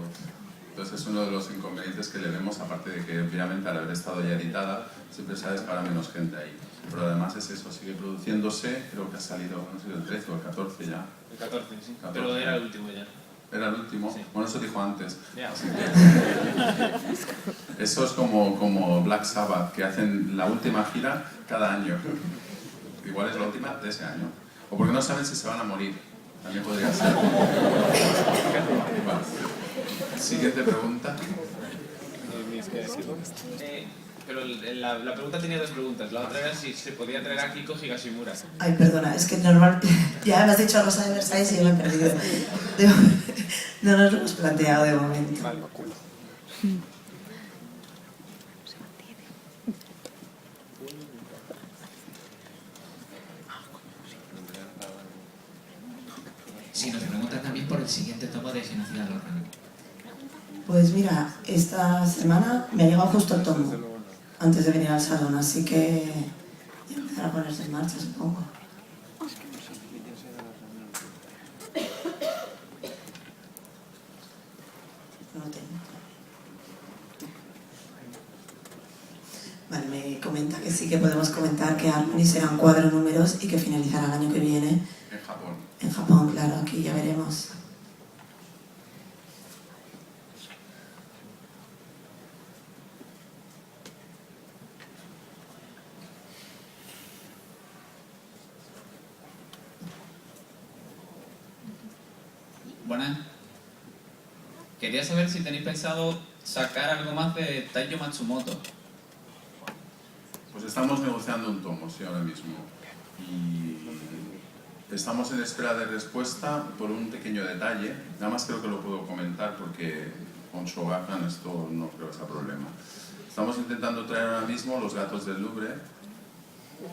Speaker 2: Entonces es uno de los inconvenientes que le vemos, aparte de que obviamente al haber estado ya editada siempre sabes para menos gente ahí. Pero además es eso, sigue produciéndose, creo que ha salido, no sé, el 13 o el 14 ya.
Speaker 16: El 14, sí.
Speaker 2: 14.
Speaker 16: Pero era el último ya.
Speaker 2: ¿Era el último? Sí. Bueno, eso dijo antes.
Speaker 16: Yeah.
Speaker 2: Así que... eso es como Black Sabbath, que hacen la última gira cada año. Igual es la última de ese año. O porque no saben si se van a morir. También podría ser. Vale. Siguiente pregunta.
Speaker 16: Pero la pregunta tenía dos preguntas. La otra era si se podía traer a Kiko Higashimura.
Speaker 1: Ay, perdona, es que normal... Ya me has dicho Rosa de Versalles y yo me he perdido. No nos lo hemos planteado de momento.
Speaker 16: Vale.
Speaker 13: Sí, nos preguntan también por el siguiente tomo de Genocida Lorna.
Speaker 1: Pues mira, esta semana me ha llegado justo el tomo, antes de venir al salón, así que ya empezará a ponerse en marcha, supongo. No lo tengo. Vale, me comenta que sí que podemos comentar que Harmony serán 4 números y que finalizará el año que viene.
Speaker 2: En Japón.
Speaker 1: En Japón, claro, aquí ya veremos.
Speaker 12: Buenas. Quería saber si tenéis pensado sacar algo más de Taiyo Matsumoto.
Speaker 2: Pues estamos negociando un tomo, sí, ahora mismo. Y estamos en espera de respuesta por un pequeño detalle. Nada más creo que lo puedo comentar porque con Shogakukan esto no creo que sea problema. Estamos intentando traer ahora mismo Los Gatos del Louvre,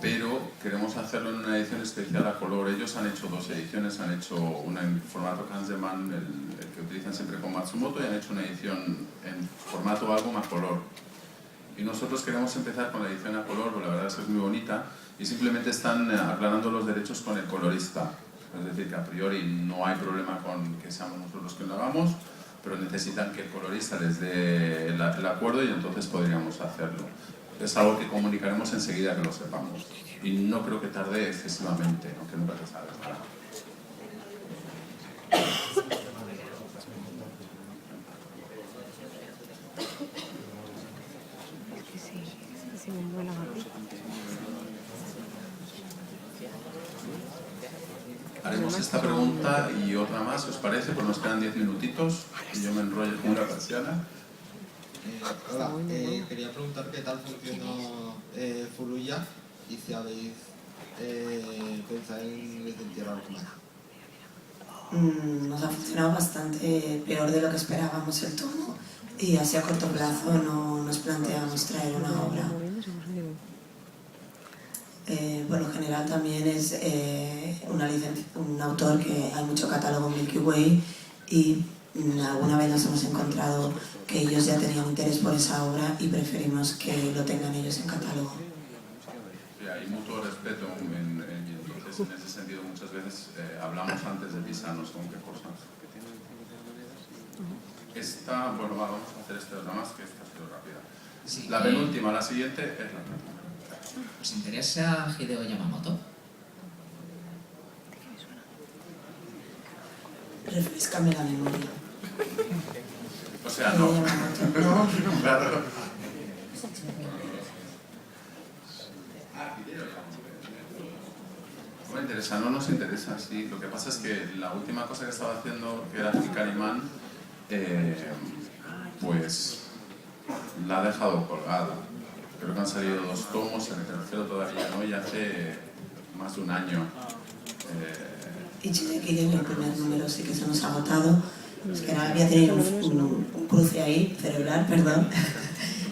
Speaker 2: pero queremos hacerlo en una edición especial a color. Ellos han hecho 2 ediciones, han hecho una en formato Kanzeman, el que utilizan siempre con Matsumoto, y han hecho una edición en formato álbum a color. Y nosotros queremos empezar con la edición a color, porque la verdad es que es muy bonita, y simplemente están aclarando los derechos con el colorista. Es decir, que a priori no hay problema con que seamos nosotros que lo hagamos, pero necesitan que el colorista les dé el acuerdo y entonces podríamos hacerlo. Es algo que comunicaremos enseguida que lo sepamos. Y no creo que tarde excesivamente, aunque nunca se sabe. Haremos esta pregunta y otra más, ¿os parece? Pues nos quedan 10 minutitos y yo me enrollo con una persiana.
Speaker 10: Hola, quería preguntar qué tal funcionó Furuya y si habéis pensado en licenciar algo más.
Speaker 1: Nos ha funcionado bastante peor de lo que esperábamos el tomo. y así a corto plazo no nos planteamos traer una obra. Por lo general también es un autor que hay mucho catálogo en Milky Way y alguna vez nos hemos encontrado que ellos ya tenían interés por esa obra y preferimos que lo tengan ellos en catálogo.
Speaker 2: Sí, hay mutuo respeto y entonces en ese sentido muchas veces hablamos antes de pisarnos con qué cosas. Esta, bueno, vamos a hacer esta otra más, que esta ha sido rápida.
Speaker 13: Sí,
Speaker 2: la penúltima, la siguiente es la penúltima.
Speaker 13: ¿Os interesa Hideo Yamamoto?
Speaker 1: Refrescame la memoria.
Speaker 2: O sea, no.
Speaker 1: No.
Speaker 2: Claro. No me interesa, no nos interesa, sí. Lo que pasa es que la última cosa que estaba haciendo, que era Hikari Man, pues la ha dejado colgada. Creo que han salido 2 tomos, el tercero todavía no, y hace más de un año.
Speaker 1: Y Shingeki en el primer número sí que se nos ha agotado. Es que había tenido un cruce ahí, cerebral, perdón.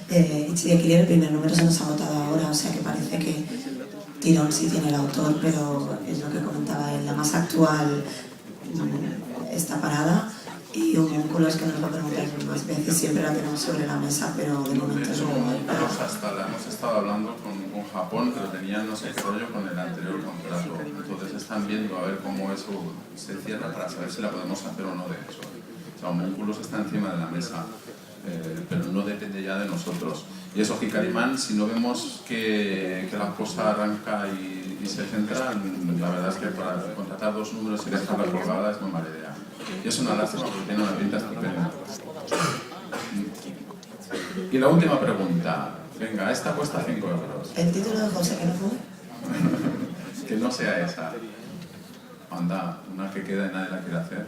Speaker 1: Y Shingeki en el primer número se nos ha agotado ahora, o sea que parece que tirón sí tiene el autor, pero es lo que comentaba él, la más actual está parada. Y Homúnculos, que nos lo preguntáis más veces, siempre la tenemos sobre la mesa, pero de momento
Speaker 2: De hecho,
Speaker 1: no hay.
Speaker 2: hasta la hemos estado hablando con Japón, pero tenían no sé qué rollo con el anterior contrato. Entonces están viendo a ver cómo eso se cierra para saber si la podemos hacer o no de hecho. O sea, Homúnculos está encima de la mesa, pero no depende ya de nosotros. Y eso, Hikari Man, si no vemos que la cosa arranca y se centra, la verdad es que para contratar 2 números y dejarla colgada es muy mala idea. Y es una lástima porque tiene una pinta estupenda. Y la última pregunta. Venga, esta cuesta 5 euros.
Speaker 1: El título de José, que no fue.
Speaker 2: Que no sea esa. Anda, una que queda y nadie la quiere hacer.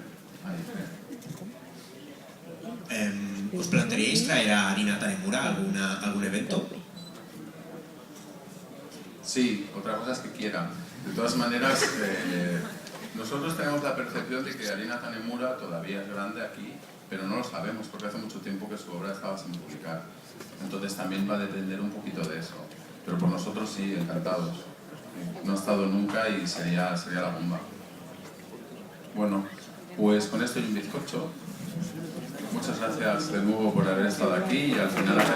Speaker 17: ¿Os plantearíais traer a Arina Tanemura a algún evento?
Speaker 2: Sí, otra cosa es que quieran. De todas maneras, nosotros tenemos la percepción de que Arina Tanemura todavía es grande aquí, pero no lo sabemos porque hace mucho tiempo que su obra estaba sin publicar. Entonces también va a depender un poquito de eso. Pero por nosotros sí, encantados. No ha estado nunca y sería la bomba. Bueno, pues con esto y un bizcocho. Muchas gracias de nuevo por haber estado aquí y al final hacer